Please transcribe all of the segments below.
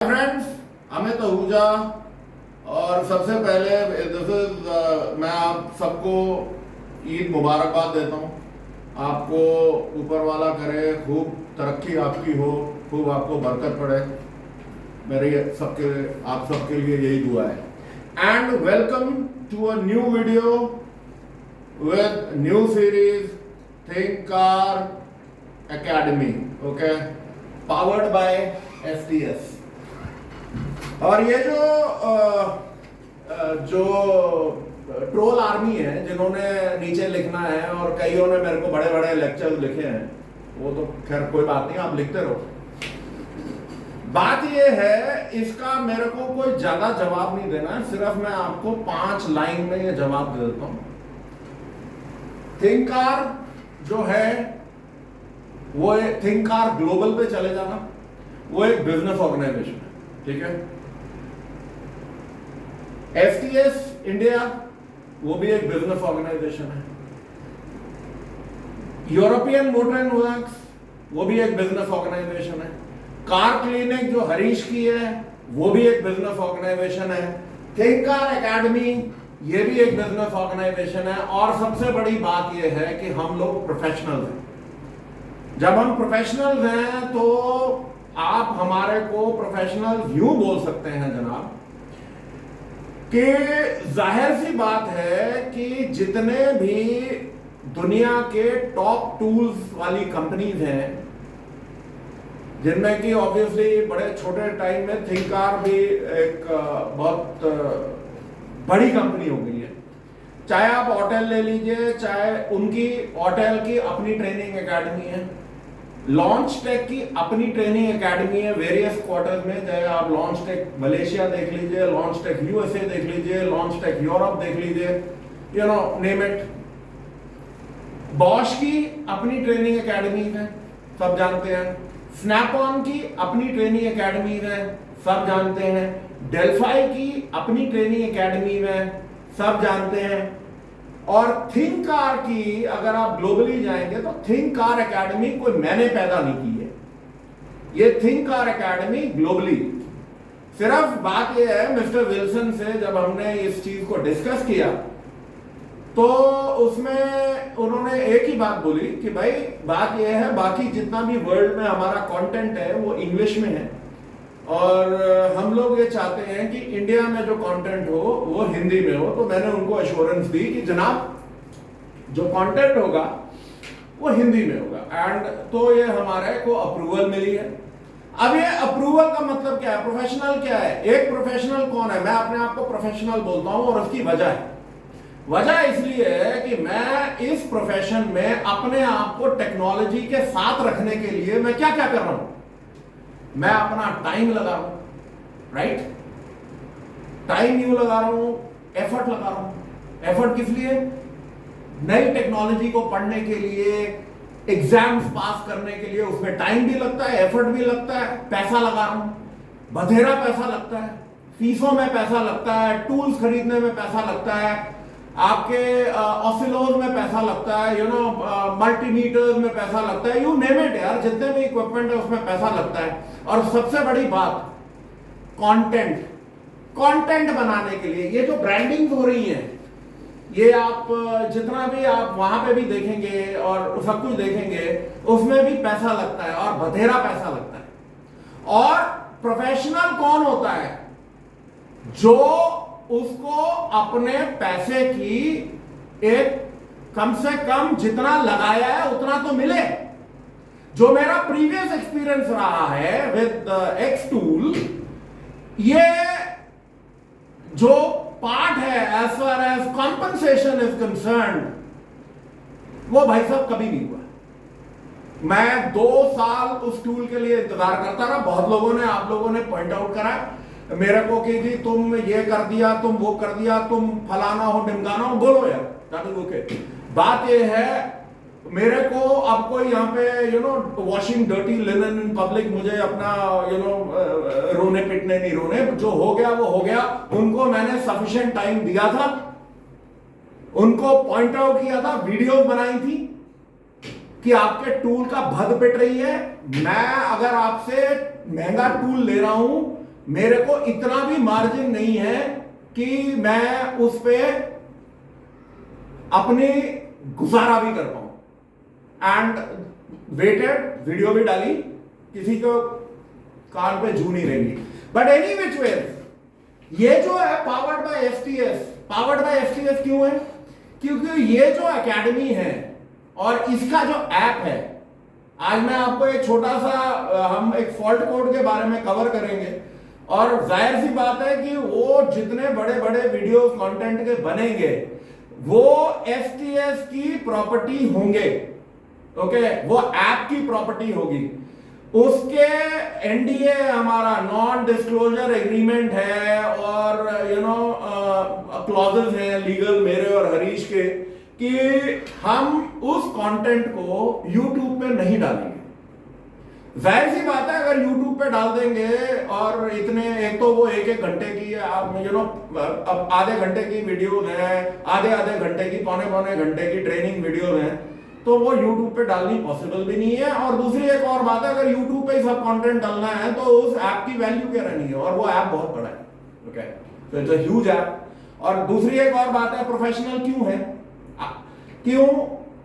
Friends, Amit Ahuja. और सबसे पहले मैं आप सबको ईद मुबारकबाद देता हूँ। आपको ऊपर वाला करे, खूब तरक्की आपकी हो, खूब आपको बरकत पड़े। मेरी आप सबके लिए यही दुआ है। And welcome to a new video with new series Thinkar Academy, okay, powered by STS। और ये जो ट्रोल आर्मी है, जिन्होंने नीचे लिखना है और कईयों ने मेरे को बड़े बड़े लेक्चर लिखे हैं, वो तो खैर कोई बात नहीं, आप लिखते रहो। बात ये है, इसका मेरे को कोई ज्यादा जवाब नहीं देना है, सिर्फ मैं आपको 5 लाइन में ये जवाब दे देता हूं। थिंक कार जो है वो थिंक कार ग्लोबल पे चले जाना, वो एक बिजनेस ऑर्गेनाइजेशन है, ठीक है। STS इंडिया वो भी एक बिजनेस ऑर्गेनाइजेशन है। यूरोपियन मोटर एंड वर्क्स वो भी एक बिजनेस ऑर्गेनाइजेशन है। कार क्लिनिक जो हरीश की है वो भी एक बिजनेस ऑर्गेनाइजेशन है। थिंक कार एकेडमी ये भी एक बिजनेस ऑर्गेनाइजेशन है। और सबसे बड़ी बात यह है कि हम लोग प्रोफेशनल हैं। जब हम प्रोफेशनल हैं तो आप हमारे को प्रोफेशनल यूं बोल सकते हैं जनाब कि जाहिर सी बात है कि जितने भी दुनिया के टॉप टूल्स वाली कंपनीज हैं, जिनमें कि ऑब्वियसली बड़े छोटे टाइम में थिंक कार भी एक बहुत बड़ी कंपनी हो गई है। चाहे आप होटल ले लीजिए, चाहे उनकी होटल की अपनी ट्रेनिंग एकेडमी है, लॉन्च टेक की अपनी ट्रेनिंग एकेडमी है वेरियस क्वार्टर्स में। चाहे आप लॉन्च टेक मलेशिया देख लीजिए, लॉन्च टेक USA देख लीजिए, लॉन्च टेक यूरोप देख लीजिए, you know name it. Bosch की अपनी ट्रेनिंग एकेडमी है, सब जानते हैं। स्नैप-ऑन की अपनी ट्रेनिंग एकेडमी है, सब जानते हैं। डेल्फाई की अपनी ट्रेनिंग एकेडमी है, सब जानते हैं। और थिंक कार की अगर आप ग्लोबली जाएंगे तो थिंक कार एकेडमी कोई मैंने पैदा नहीं की है, ये थिंक कार एकेडमी ग्लोबली। सिर्फ बात यह है, मिस्टर विल्सन से जब हमने इस चीज को डिस्कस किया तो उसमें उन्होंने एक ही बात बोली कि भाई बात यह है, बाकी जितना भी वर्ल्ड में हमारा कंटेंट है वो इंग्लिश में है और हम लोग ये चाहते हैं कि इंडिया में जो कंटेंट हो वो हिंदी में हो। तो मैंने उनको एश्योरेंस दी कि जनाब जो कंटेंट होगा वो हिंदी में होगा। एंड तो ये हमारे को अप्रूवल मिली है। अब ये अप्रूवल का मतलब क्या है, प्रोफेशनल क्या है? एक प्रोफेशनल कौन है? मैं अपने आप को प्रोफेशनल बोलता हूं और उसकी वजह है। वजह इसलिए है कि मैं इस प्रोफेशन में अपने आप को टेक्नोलॉजी के साथ रखने के लिए मैं क्या क्या कर रहा हूं, मैं अपना टाइम लगा रहा हूं, राइट? टाइम यूं लगा रहा हूं, एफर्ट लगा रहा हूं। एफर्ट किस लिए? नई टेक्नोलॉजी को पढ़ने के लिए, एग्जाम्स पास करने के लिए, उसमें टाइम भी लगता है, एफर्ट भी लगता है, पैसा लगा रहा हूं, बथेरा पैसा लगता है, फीसों में पैसा लगता है, टूल्स खरीदने में पैसा लगता है, आपके ऑसिलोज में पैसा लगता है, यू नो मल्टीमीटर्स में पैसा लगता है, यू नेम इट यार, जितने भी इक्विपमेंट है उसमें पैसा लगता है। और सबसे बड़ी बात, कंटेंट। कंटेंट बनाने के लिए ये जो ब्रांडिंग हो रही है, ये आप जितना भी आप वहां पे भी देखेंगे और सब कुछ देखेंगे, उसमें भी पैसा लगता है और बथेरा पैसा लगता है। और प्रोफेशनल कौन होता है? जो उसको अपने पैसे की एक कम से कम जितना लगाया है उतना तो मिले। जो मेरा प्रीवियस एक्सपीरियंस रहा है विद एक्स टूल, ये जो पार्ट है as far as compensation is concerned, वो भाई साहब कभी नहीं हुआ। मैं 2 साल उस टूल के लिए इंतजार करता रहा। बहुत लोगों ने, आप लोगों ने पॉइंट आउट करा मेरे को कि जी तुम ये कर दिया, तुम वो कर दिया, तुम फलाना हो ढिमकाना हो, बोलो यार, दैट इज ओके। बात ये है, मेरे को अब कोई यहाँ पे you know washing dirty linen in public, मुझे अपना यू नो रोने पिटने नहीं रोने, जो हो गया वो हो गया। उनको मैंने सफिशिएंट टाइम दिया था, उनको पॉइंट आउट किया था, वीडियो बनाई थी कि आपके टूल का भद पिट रही है। मैं अगर आपसे महंगा टूल ले रहा हूं मेरे को इतना भी मार्जिन नहीं है कि मैं उस पे अपनी गुजारा भी कर पाऊं। एंड वेटेड वीडियो भी डाली, किसी को कान पे जू नहीं रहेंगी। बट एनी विच वे, ये जो है powered by FTS, powered by FTS क्यों है? क्योंकि ये जो एकेडमी है और इसका जो ऐप है, आज मैं आपको एक छोटा सा हम एक फॉल्ट कोड के बारे में कवर करेंगे, और जाहिर सी बात है कि वो जितने बड़े बड़े वीडियो कंटेंट के बनेंगे वो एफटीएस की प्रॉपर्टी होंगे, ओके, वो ऐप की प्रॉपर्टी होगी। उसके एनडीए हमारा नॉन डिस्क्लोजर एग्रीमेंट है, और क्लॉजेस हैं लीगल मेरे और हरीश के, कि हम उस कंटेंट को YouTube पे नहीं डालेंगे। जाहिर सी बात है, अगर YouTube पे डाल देंगे और इतने, एक तो वो एक घंटे की आप अब आधे घंटे की वीडियो है, आधे घंटे की, पौने घंटे की ट्रेनिंग वीडियो है, तो वो YouTube पे डालनी पॉसिबल भी नहीं है। और दूसरी एक और बात है, अगर YouTube पे ही सब कंटेंट डालना है तो उस ऐप की वैल्यू क्या रहनी है, और वो ऐप बहुत बड़ा है, ओके, तो इट्स अ ह्यूज ऐप। और दूसरी एक और बात है, प्रोफेशनल क्यों है, क्यों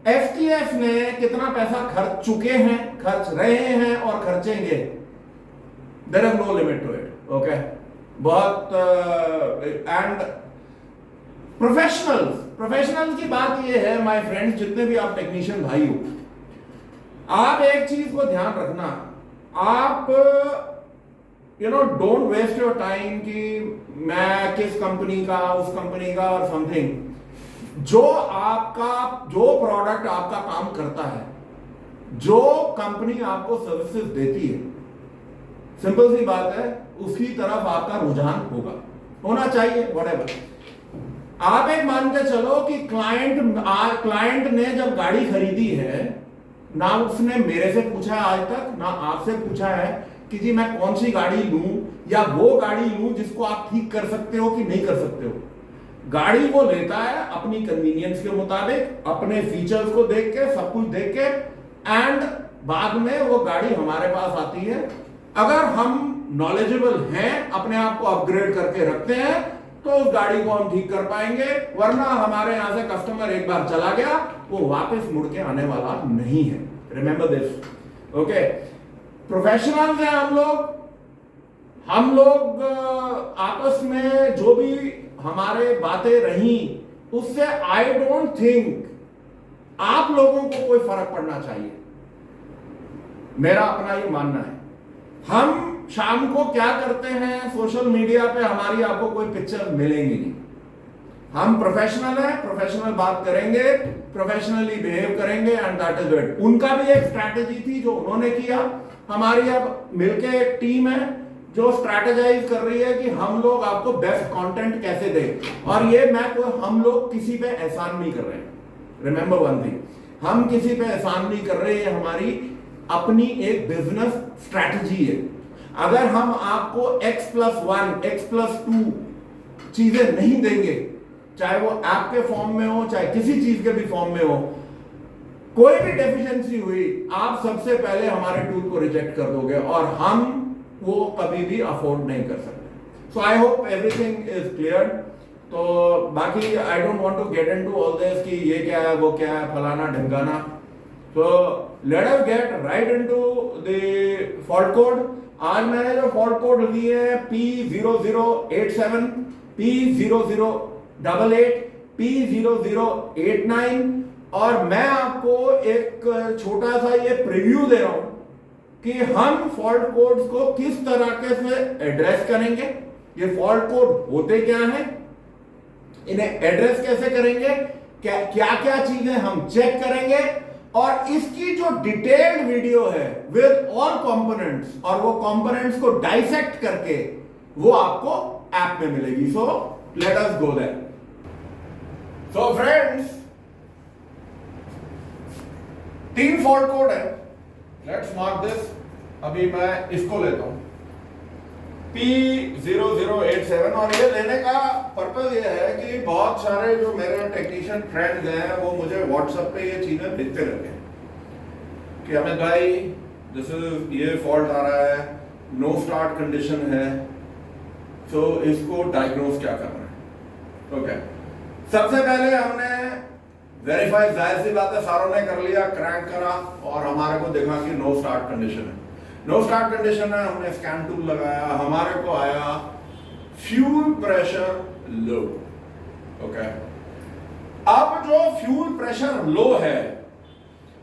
एफटीएस ने कितना पैसा खर्च चुके हैं, खर्च रहे हैं और खर्चेंगे, there is no limit to it, okay. बहुत एंड प्रोफेशनल्स की बात ये है माय फ्रेंड्स, जितने भी आप टेक्नीशियन भाई हो, आप एक चीज को ध्यान रखना, आप डोंट वेस्ट योर टाइम कि मैं किस कंपनी का, उस कंपनी का और समथिंग। जो प्रोडक्ट आपका काम करता है, जो कंपनी आपको सर्विसेज देती है, सिंपल सी बात है, उसकी तरफ आपका रुझान होना चाहिए, व्हाटएवर। आप एक मान के चलो कि क्लाइंट ने जब गाड़ी खरीदी है, ना उसने मेरे से पूछा है आज तक, ना आपसे पूछा है कि जी मैं कौन सी गाड़ी लूं, या वो गाड़ी लूं जिसको आप ठीक कर सकते हो कि नहीं कर सकते हो। गाड़ी वो लेता है अपनी कन्वीनियंस के मुताबिक, अपने फीचर्स को देख के, सब कुछ देख के, एंड बाद में वो गाड़ी हमारे पास आती है। अगर हम नॉलेजेबल हैं, अपने आप को अपग्रेड करके रखते हैं, तो उस गाड़ी को हम ठीक कर पाएंगे। वरना हमारे यहां से कस्टमर एक बार चला गया, वो वापस मुड़ के आने वाला नहीं है। Remember this, okay. प्रोफेशनल्स हैं हम लोग आपस में जो भी हमारे बातें रही, उससे आई डोंट थिंक आप लोगों को कोई फर्क पड़ना चाहिए, मेरा अपना ये मानना है। हम शाम को क्या करते हैं सोशल मीडिया पे, हमारी आपको कोई पिक्चर मिलेंगी नहीं। हम प्रोफेशनल हैं, प्रोफेशनल बात करेंगे, प्रोफेशनली बिहेव करेंगे, एंड दैट इज इट। उनका भी एक स्ट्रैटेजी थी जो उन्होंने किया, हमारी अब मिलके एक टीम है जो स्ट्रैटेजाइज कर रही है कि हम लोग आपको बेस्ट कंटेंट कैसे दें। और ये हम लोग किसी पे एहसान नहीं कर रहे हैं, रिमेंबर वन थिंग, हम किसी पे एहसान नहीं कर रहे हैं, हमारी अपनी एक बिजनेस स्ट्रैटेजी है। अगर हम आपको X+1, X+2 चीजें नहीं देंगे, चाहे वो ऐप के फॉर्म में हो, चाहे किसी चीज के भी फॉर्म में हो, कोई भी डेफिशिएंसी हुई, आप सबसे पहले हमारे टूल को रिजेक्ट कर दोगे, और हम वो कभी भी अफोर्ड नहीं कर सकते। So I hope everything is clear. तो बाकी I don't want to get into all this कि ये क्या है, वो क्या है, फलाना ढिमकाना। तो let us get right into the fault code. आज मैंने जो फॉल्ट कोड लिए हैं P0087, P0088, P0089, और मैं आपको एक छोटा सा ये प्रीव्यू दे रहा हूं कि हम फॉल्ट कोड्स को किस तरह से एड्रेस करेंगे, ये फॉल्ट कोड होते क्या हैं, इन्हें एड्रेस कैसे करेंगे, क्या क्या चीजें हम चेक करेंगे, और इसकी जो डिटेल्ड वीडियो है विद ऑल कंपोनेंट्स, और वो कंपोनेंट्स को डाइसेक्ट करके वो आपको ऐप में मिलेगी। So let us go there. So friends, 3 fault code है, लेट्स मार्क दिस। अभी मैं इसको लेता हूं P0087, और ये लेने का पर्पज ये है कि बहुत सारे जो मेरे टेक्नीशियन फ्रेंड्स हैं वो मुझे व्हाट्सएप पे ये चीजें भेजते रहते हैं कि अमित भाई दिस इज, ये फॉल्ट आ रहा है, नो स्टार्ट कंडीशन है, तो इसको डायग्नोज क्या करना है। ओके, सबसे पहले हमने वेरीफाई, जाहिर सी बात है सारों ने कर लिया, क्रैंक करा और हमारे को देखा कि नो स्टार्ट कंडीशन है। नो स्टार्ट कंडीशन है, हमने स्कैन टूल लगाया, हमारे को आया फ्यूल प्रेशर लो। ओके, अब जो फ्यूल प्रेशर लो है,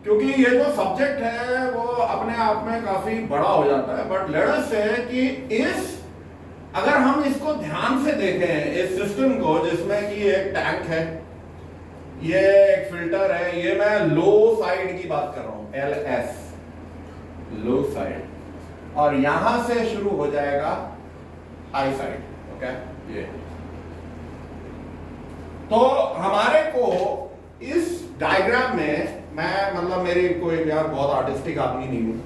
क्योंकि ये जो सब्जेक्ट है वो अपने आप में काफी बड़ा हो जाता है, बट लेट अस से कि अगर हम इसको ध्यान से देखें इस सिस्टम को, जिसमें कि एक टैंक है, ये एक फिल्टर है, ये मैं लो साइड की बात कर रहा हूं, LS लो साइड, और यहां से शुरू हो जाएगा हाई साइड। ओके, ये तो हमारे को इस डायग्राम में, मैं मतलब मेरी कोई यार बहुत आर्टिस्टिक आदमी नहीं हूं,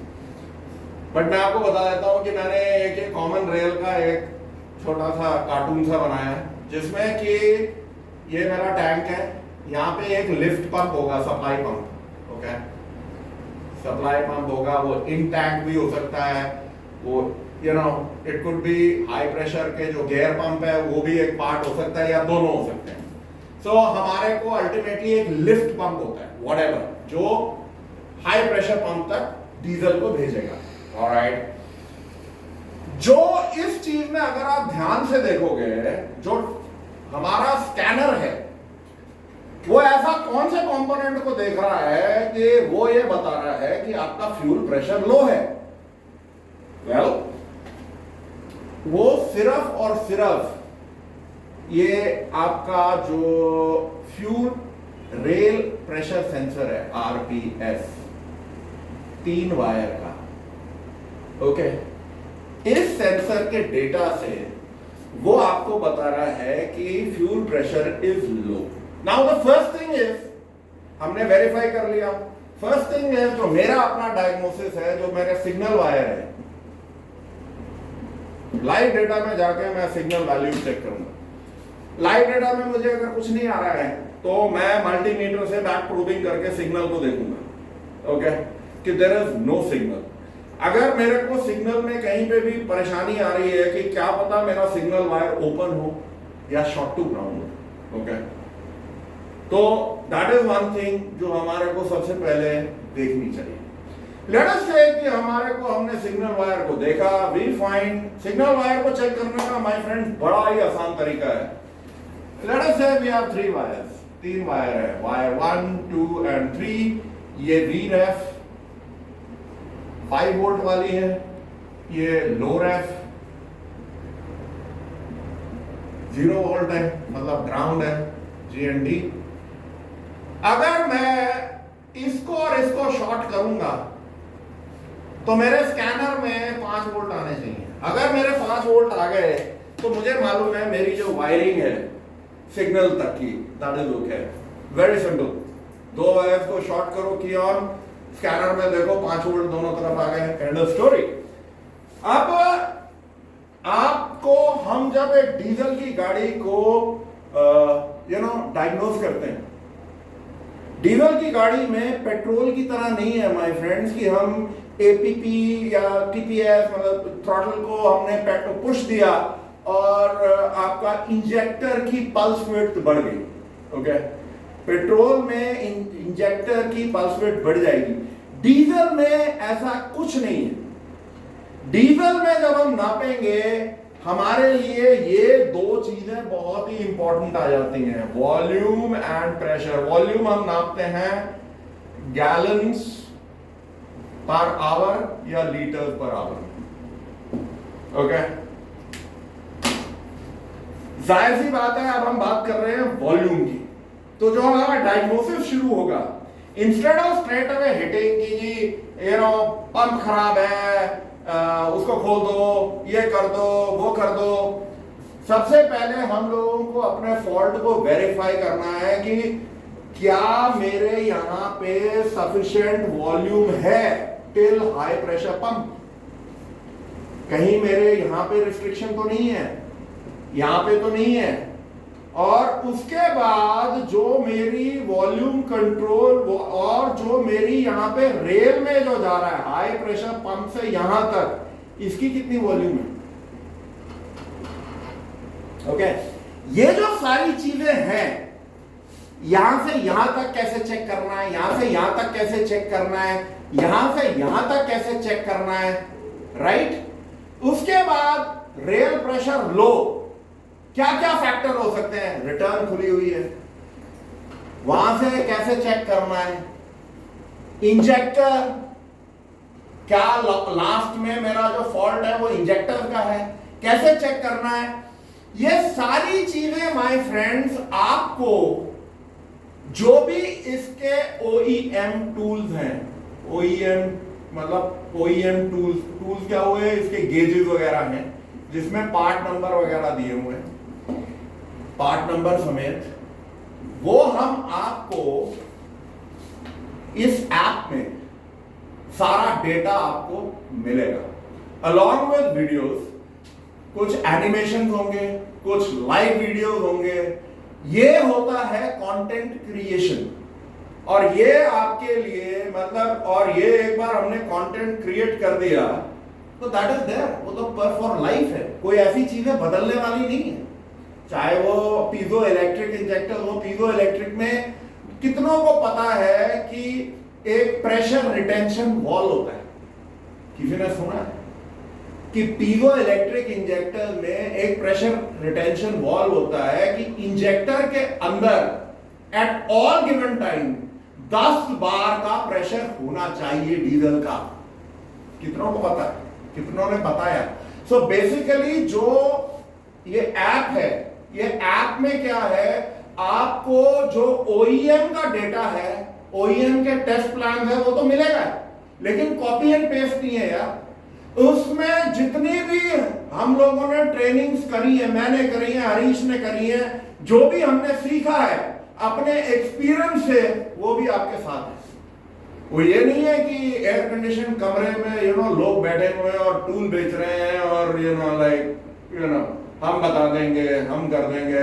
बट मैं आपको बता देता हूं कि मैंने एक कॉमन रेल का एक छोटा सा कार्टून सा बनाया है, जिसमें कि ये मेरा टैंक है, यहाँ पे एक लिफ्ट पंप होगा, supply pump. Okay, supply pump होगा, वो इन टैंक भी हो सकता है, वो it could be high pressure के जो गेयर पंप है वो भी एक पार्ट हो सकता है, या दोनों हो सकते हैं। सो हमारे को अल्टीमेटली एक लिफ्ट पंप होता है, व्हाटएवर, जो हाई प्रेशर पंप तक डीजल को भेजेगा। ऑलराइट, जो इस चीज में अगर आप ध्यान से देखोगे, जो हमारा स्कैनर है वो ऐसा कौन से कंपोनेंट को देख रहा है कि वो ये बता रहा है कि आपका फ्यूल प्रेशर लो है। वेल, वो सिर्फ और सिर्फ ये आपका जो फ्यूल रेल प्रेशर सेंसर है, RPS, 3 वायर का। ओके, इस सेंसर के डेटा से वो आपको बता रहा है कि fuel pressure is low. Now the first thing is, हमने वेरीफाई कर लिया, फर्स्ट थिंग इज जो मेरा अपना डायग्नोसिस है, जो मेरे सिग्नल वायर है, लाइव डेटा में जाके मैं सिग्नल वैल्यू चेक करूंगा। लाइव डेटा में मुझे अगर कुछ नहीं आ रहा है तो मैं मल्टीमीटर से बैक प्रूविंग करके सिग्नल को देखूंगा। ओके, कि देयर इज नो सिग्नल। अगर मेरे को सिग्नल में कहीं पे भी परेशानी आ रही है कि क्या पता मेरा सिग्नल वायर ओपन हो या शॉर्ट टू ग्राउंड हो। ओके, तो दैट इज वन थिंग जो हमारे को सबसे पहले देखनी चाहिए। लेट अस से कि हमारे को, हमने सिग्नल वायर को देखा, वी फाइंड सिग्नल वायर को चेक करने का माय फ्रेंड बड़ा ही आसान तरीका है। लेट अस से वी हैव 3 वायर्स, 3 वायर है, वायर 1, 2 एंड 3। ये VREF 5 वोल्ट वाली है, ये लो रेफ 0 वोल्ट है, मतलब ग्राउंड है, GND। अगर मैं इसको और इसको शॉर्ट करूंगा तो मेरे स्कैनर में 5 वोल्ट आने चाहिए। अगर मेरे 5 वोल्ट आ गए तो मुझे मालूम है मेरी जो वायरिंग है सिग्नल तक की, that is okay, very simple. 2 wires को शॉर्ट करो, की ऑन, स्कैनर में देखो 5 वोल्ट दोनों तरफ आ गए, एंड ऑफ स्टोरी। अब आपको, हम जब एक डीजल की गाड़ी को डायग्नोज करते हैं, डीजल की गाड़ी में पेट्रोल की तरह नहीं है माय फ्रेंड्स कि हम APP या TPS, मतलब थ्रॉटल को हमने पेट्रोल पुश दिया और आपका इंजेक्टर की पल्स विड्थ बढ़ गई। ओके, पेट्रोल में इंजेक्टर की पल्स विड्थ बढ़ जाएगी, डीजल में ऐसा कुछ नहीं है। डीजल में जब हम नापेंगे, हमारे लिए ये 2 चीजें बहुत ही इंपॉर्टेंट आ जाती हैं, वॉल्यूम एंड प्रेशर। वॉल्यूम हम नापते हैं गैलन्स पर आवर या लीटर पर आवर। ओके, जाहिर सी बात है, अब हम बात कर रहे हैं वॉल्यूम की। तो जो हमारा डायग्नोसिस शुरू होगा, instead of straight away hitting की जी पंप खराब है, उसको खोल दो, ये कर दो, वो कर दो, सबसे पहले हम लोगों को अपने फॉल्ट को वेरीफाई करना है कि क्या मेरे यहां पे सफिशिएंट वॉल्यूम है टिल हाई प्रेशर पंप। कहीं मेरे यहां पे रिस्ट्रिक्शन तो नहीं है, यहां पे तो नहीं है। और उसके बाद जो मेरी वॉल्यूम कंट्रोल और जो मेरी यहां पे रेल में जो जा रहा है हाई प्रेशर पंप से यहां तक, इसकी कितनी वॉल्यूम है। ओके, ये जो सारी चीजें हैं, यहां से यहां तक कैसे चेक करना है, यहां से यहां तक कैसे चेक करना है, यहां से यहां तक कैसे चेक करना है, राइट? उसके बाद रेल प्रेशर लो, क्या क्या फैक्टर हो सकते हैं, रिटर्न खुली हुई है, वहां से कैसे चेक करना है, इंजेक्टर, क्या लास्ट में मेरा जो फॉल्ट है वो इंजेक्टर का है, कैसे चेक करना है, ये सारी चीजें माय फ्रेंड्स आपको जो भी इसके OEM टूल्स हैं, OEM मतलब OEM टूल्स क्या हुए, इसके गेजेस वगैरह हैं जिसमें पार्ट नंबर वगैरह दिए हुए हैं, पार्ट नंबर समेत, वो हम आपको इस ऐप में सारा डेटा आपको मिलेगा अलॉन्ग विद वीडियोस, कुछ एनिमेशन होंगे, कुछ लाइव वीडियोस होंगे। ये होता है कंटेंट क्रिएशन, और ये आपके लिए मतलब, और ये एक बार हमने कंटेंट क्रिएट कर दिया तो दैट इज देयर, वो तो पर फॉर लाइफ है, कोई ऐसी चीजें बदलने वाली नहीं है। चाहे वो पीजो इलेक्ट्रिक इंजेक्टर हो, पीजो इलेक्ट्रिक में कितनों को पता है कि एक प्रेशर रिटेंशन वॉल होता है, किसी ने सुना है कि पीजो इलेक्ट्रिक इंजेक्टर में एक प्रेशर रिटेंशन वॉल होता है कि इंजेक्टर के अंदर एट ऑल गिवन टाइम 10 बार का प्रेशर होना चाहिए डीजल का। कितनों को पता है, कितनों ने बताया? सो बेसिकली जो ये ऐप है, ये ऐप में क्या है, आपको जो OEM का डेटा है, OEM के टेस्ट प्लान है, वो तो मिलेगा, लेकिन कॉपी एंड पेस्ट नहीं है यार। उसमें जितनी भी हम लोगों ने ट्रेनिंग्स करी है, मैंने करी है, हरीश ने करी है, जो भी हमने सीखा है अपने एक्सपीरियंस से, वो भी आपके साथ है। वो ये नहीं है कि एयर कंडीशन कमरे में लोग बैठे हुए हैं और टूल बेच रहे हैं और हम बता देंगे, हम कर देंगे।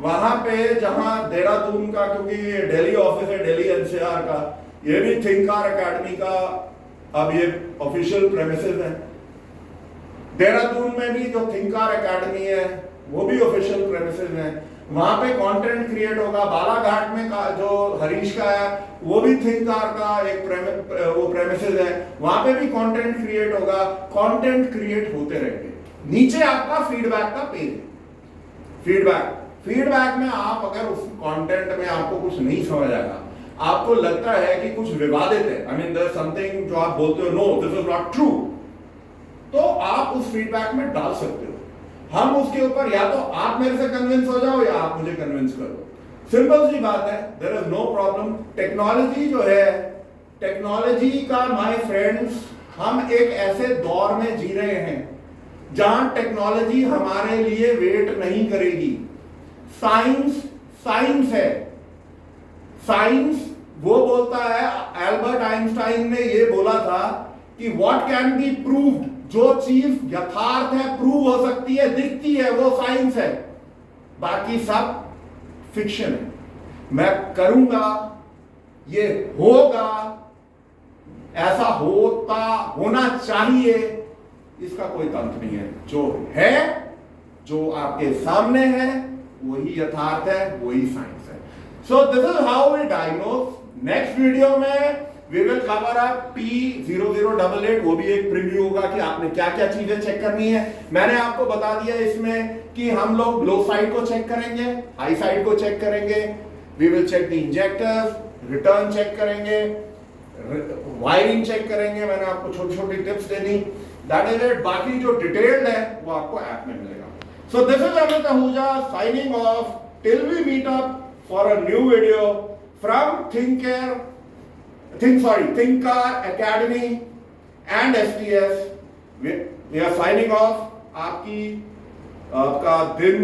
वहां पे जहां देहरादून का, क्योंकि दिल्ली ऑफिस है, दिल्ली NCR का, ये भी थिंकार एकेडमी का अब ये ऑफिशियल प्रेमिसेस है। देहरादून में भी जो थिंकार एकेडमी है वो भी ऑफिशियल प्रेमिसेस है, वहां पे कंटेंट क्रिएट होगा। बालाघाट में का जो हरीश का है वो भी थिंकार का एक वो प्रेमिसेस है, वहां पे भी कंटेंट क्रिएट होगा। कंटेंट क्रिएट होते रहेंगे। नीचे आपका फीडबैक का पेज है, फीडबैक में आप अगर उस कंटेंट में आपको कुछ नहीं समझ आएगा, आपको लगता है कि कुछ विवादित है, आई मीन देयर समथिंग जो आप बोलते हो no this is not true, तो आप उस फीडबैक में डाल सकते हो। हम उसके ऊपर या तो आप मेरे से कन्विंस हो जाओ या आप मुझे कन्विंस करो, सिंपल सी बात है, there is no problem. Technology जो है, टेक्नोलॉजी का माय फ्रेंड्स, हम एक ऐसे दौर में जी रहे हैं जहां टेक्नोलॉजी हमारे लिए वेट नहीं करेगी। साइंस है, साइंस वो बोलता है, एल्बर्ट आइंस्टाइन ने ये बोला था कि व्हाट कैन बी प्रूव्ड, जो चीज यथार्थ है, प्रूव हो सकती है, दिखती है, वो साइंस है, बाकी सब फिक्शन है। मैं करूंगा, ये होगा, ऐसा होना चाहिए, इसका कोई तंत्र नहीं है। जो है, जो आपके सामने है, वही यथार्थ है, वही साइंस है। So this is how we diagnose. Next video में we will cover up P0088, वो भी एक प्रीव्यू होगा कि आपने क्या क्या चीजें चेक करनी है। मैंने आपको बता दिया इसमें कि हम लोग लो साइड को चेक करेंगे, हाई साइड को चेक करेंगे, we will check the injectors, return check करेंगे, वायरिंग चेक करेंगे। मैंने आपको छोटी छोटी टिप्स दे दी, दैट इज इट। बाकी जो डिटेल्ड है वो आपको ऐप में मिलेगा। So this is Amit Ahuja signing off till we meet up for a new video from Thinkar Academy and STS. We are signing off. आपका दिन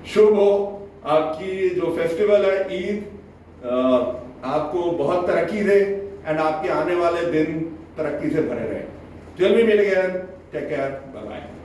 शुभ हो। आपकी जो फेस्टिवल है ईद आपको बहुत तरक्की दे एंड आपके आने वाले दिन तरक्की से भरे रहे। Till we meet again, take care, bye bye.